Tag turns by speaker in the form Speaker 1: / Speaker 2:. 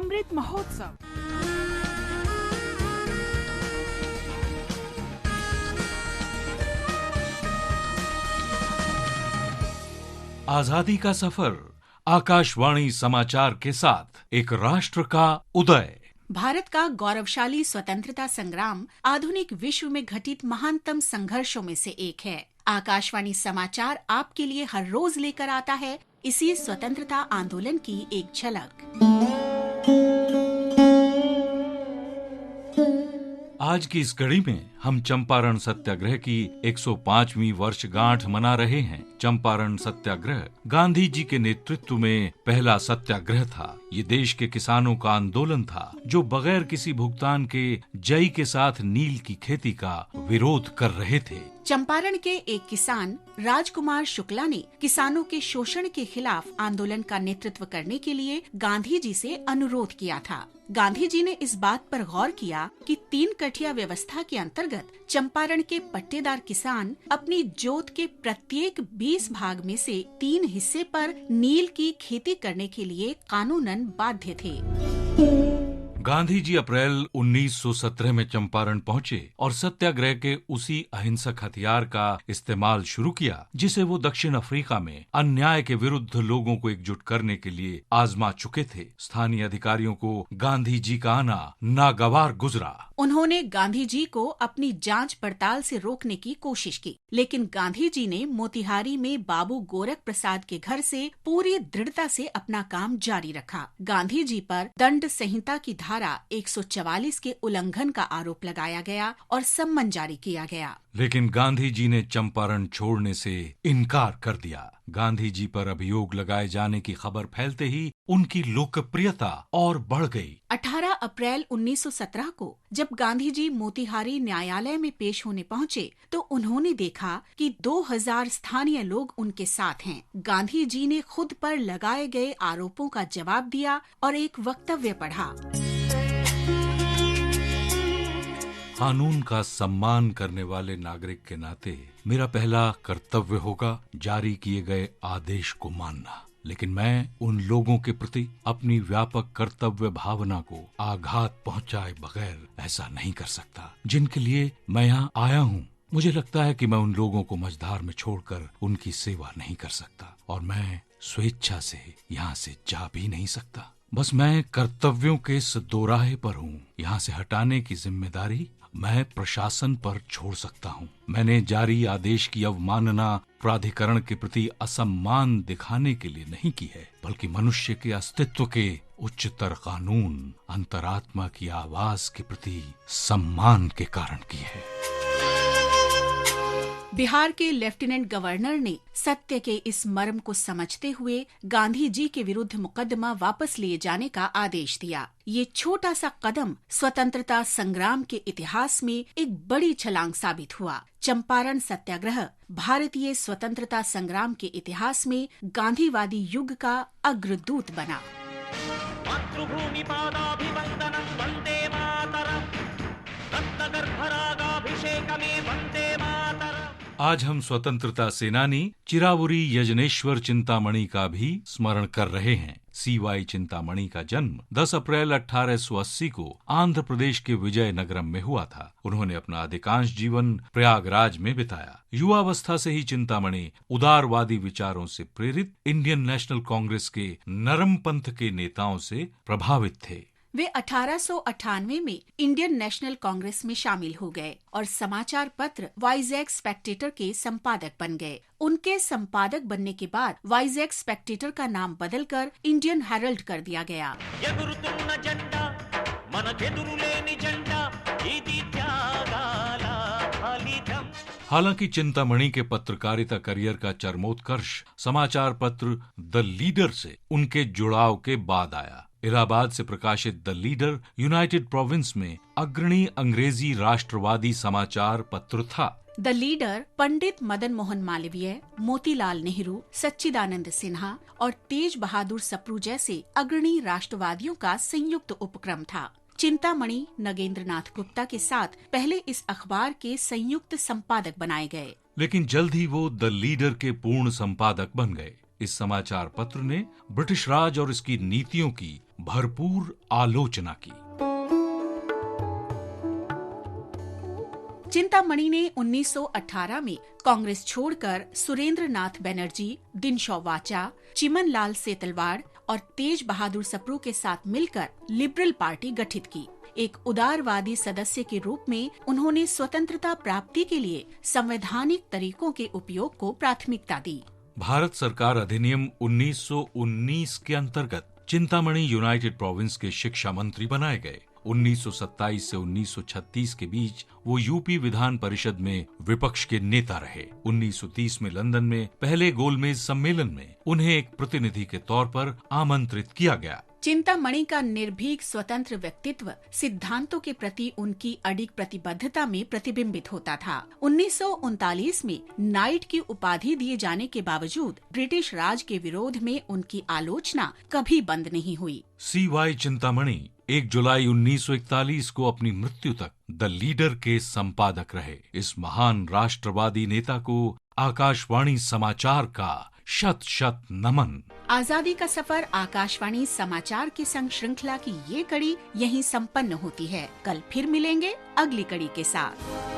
Speaker 1: अमृत महोत्सव।
Speaker 2: आजादी का सफर, आकाशवाणी समाचार के साथ एक राष्ट्र का उदय।
Speaker 3: भारत का गौरवशाली स्वतंत्रता संग्राम आधुनिक विश्व में घटित महानतम संघर्षों में से एक है। आकाशवाणी समाचार आपके लिए हर रोज लेकर आता है इसी स्वतंत्रता आंदोलन की एक झलक।
Speaker 2: आज की इस कड़ी में हम चंपारण सत्याग्रह की 105वीं वर्षगांठ मना रहे हैं। चंपारण सत्याग्रह गांधी जी के नेतृत्व में पहला सत्याग्रह था। ये देश के किसानों का आंदोलन था जो बगैर किसी भुगतान के जई के साथ नील की खेती का विरोध कर रहे थे।
Speaker 3: चंपारण के एक किसान राजकुमार शुक्ला ने किसानों के शोषण के खिलाफ आंदोलन का नेतृत्व करने के लिए गांधी जी से अनुरोध किया था। गांधी जी ने इस बात पर गौर किया कि 3 कठिया व्यवस्था के अंतर्गत चंपारण के पट्टेदार किसान अपनी जोत के प्रत्येक 20 भाग में से 3 हिस्से पर नील की खेती करने के लिए कानूनन बाध्य थे।
Speaker 2: गांधी जी अप्रैल 1917 में चंपारण पहुंचे और सत्याग्रह के उसी अहिंसक हथियार का इस्तेमाल शुरू किया जिसे वो दक्षिण अफ्रीका में अन्याय के विरुद्ध लोगों को एकजुट करने के लिए आजमा चुके थे। स्थानीय अधिकारियों को गांधी जी का आना नागवार गुजरा।
Speaker 3: उन्होंने गांधी जी को अपनी जांच पड़ताल से रोकने की कोशिश की, लेकिन गांधी जी ने मोतिहारी में बाबू गोरख प्रसाद के घर से पूरी दृढ़ता से अपना काम जारी रखा। गांधी जी पर दंड संहिता की धारा 144 के उल्लंघन का आरोप लगाया गया और सम्मन जारी किया गया।
Speaker 2: लेकिन गांधी जी ने चंपारण छोड़ने से इनकार कर दिया। गांधी जी पर अभियोग लगाए जाने की खबर फैलते ही उनकी लोकप्रियता और बढ़ गई।
Speaker 3: 18 अप्रैल 1917 को जब गांधी जी मोतिहारी न्यायालय में पेश होने पहुंचे तो उन्होंने देखा कि 2000 स्थानीय लोग उनके साथ हैं। गांधी जी ने खुद पर लगाए गए आरोपों का जवाब दिया और एक वक्तव्य पढ़ा।
Speaker 2: कानून का सम्मान करने वाले नागरिक के नाते मेरा पहला कर्तव्य होगा जारी किए गए आदेश को मानना, लेकिन मैं उन लोगों के प्रति अपनी व्यापक कर्तव्य भावना को आघात पहुंचाए बगैर ऐसा नहीं कर सकता जिनके लिए मैं यहाँ आया हूँ। मुझे लगता है कि मैं उन लोगों को मझधार में छोड़कर उनकी सेवा नहीं कर सकता और मैं स्वेच्छा से यहाँ से जा भी नहीं सकता। बस मैं कर्तव्यों के इस दोराहे पर हूँ। यहाँ से हटाने की जिम्मेदारी मैं प्रशासन पर छोड़ सकता हूँ। मैंने जारी आदेश की अवमानना प्राधिकरण के प्रति असम्मान दिखाने के लिए नहीं की है, बल्कि मनुष्य के अस्तित्व के उच्चतर कानून अंतरात्मा की आवाज के प्रति सम्मान के कारण की है।
Speaker 3: बिहार के लेफ्टिनेंट गवर्नर ने सत्य के इस मर्म को समझते हुए गांधी जी के विरुद्ध मुकदमा वापस लिए जाने का आदेश दिया। ये छोटा सा कदम स्वतंत्रता संग्राम के इतिहास में एक बड़ी छलांग साबित हुआ। चंपारण सत्याग्रह भारतीय स्वतंत्रता संग्राम के इतिहास में गांधीवादी युग का अग्रदूत बना।
Speaker 4: मातृभूमि पादाभिवंदनं वंदे मातरम्, रत्नगर्भरागाभिषेकमे वंदे मातरम्।
Speaker 2: आज हम स्वतंत्रता सेनानी चिरावुरी यजनेश्वर चिंतामणि का भी स्मरण कर रहे हैं। सीवाई चिंतामणि का जन्म 10 अप्रैल 1880 को आंध्र प्रदेश के विजयनगरम में हुआ था। उन्होंने अपना अधिकांश जीवन प्रयागराज में बिताया। युवावस्था से ही चिंतामणि उदारवादी विचारों से प्रेरित इंडियन नेशनल कांग्रेस के नरम पंथ के नेताओं से प्रभावित थे।
Speaker 3: वे 1898 में इंडियन नेशनल कांग्रेस में शामिल हो गए और समाचार पत्र वाइजैक स्पेक्टेटर के संपादक बन गए। उनके संपादक बनने के बाद वाइजैक स्पेक्टेटर का नाम बदलकर इंडियन हेरल्ड कर दिया गया।
Speaker 2: हालांकि चिंतामणि के पत्रकारिता करियर का चरमोत्कर्ष समाचार पत्र द लीडर से उनके जुड़ाव के बाद आया। इलाहाबाद से प्रकाशित द लीडर यूनाइटेड प्रोविंस में अग्रणी अंग्रेजी राष्ट्रवादी समाचार पत्र था।
Speaker 3: द लीडर पंडित मदन मोहन मालवीय, मोतीलाल नेहरू, सच्चिदानंद सिन्हा और तेज बहादुर सप्रू जैसे अग्रणी राष्ट्रवादियों का संयुक्त उपक्रम था। चिंतामणि नगेंद्रनाथ गुप्ता के साथ पहले इस अखबार के संयुक्त संपादक बनाए गए,
Speaker 2: लेकिन जल्द ही वो द लीडर के पूर्ण संपादक बन गए। इस समाचार पत्र ने ब्रिटिश राज और इसकी नीतियों की भरपूर आलोचना की।
Speaker 3: चिंतामणि ने 1918 में कांग्रेस छोड़कर सुरेंद्र नाथ बनर्जी, दिनशॉ वाचा, चिमन लाल सेतलवाड़ और तेज बहादुर सप्रू के साथ मिलकर लिबरल पार्टी गठित की। एक उदारवादी सदस्य के रूप में उन्होंने स्वतंत्रता प्राप्ति के लिए संवैधानिक तरीकों के उपयोग को प्राथमिकता दी।
Speaker 2: भारत सरकार अधिनियम 1919 के अंतर्गत चिंतामणि यूनाइटेड प्रोविंस के शिक्षा मंत्री बनाए गए। 1927 से 1936 के बीच वो यूपी विधान परिषद में विपक्ष के नेता रहे। 1930 में लंदन में पहले गोलमेज सम्मेलन में उन्हें एक प्रतिनिधि के तौर पर आमंत्रित किया गया।
Speaker 3: चिंतामणि का निर्भीक स्वतंत्र व्यक्तित्व सिद्धांतों के प्रति उनकी अडिग प्रतिबद्धता में प्रतिबिंबित होता था। 1939 में नाइट की उपाधि दिए जाने के बावजूद ब्रिटिश राज के विरोध में उनकी आलोचना कभी बंद नहीं हुई।
Speaker 2: CY चिंतामणि 1 जुलाई 1941 को अपनी मृत्यु तक द लीडर के संपादक रहे। इस महान राष्ट्रवादी नेता को आकाशवाणी समाचार का शत शत नमन।
Speaker 3: आजादी का सफर आकाशवाणी समाचार की संग श्रृंखला की ये कड़ी यहीं संपन्न होती है। कल फिर मिलेंगे अगली कड़ी के साथ।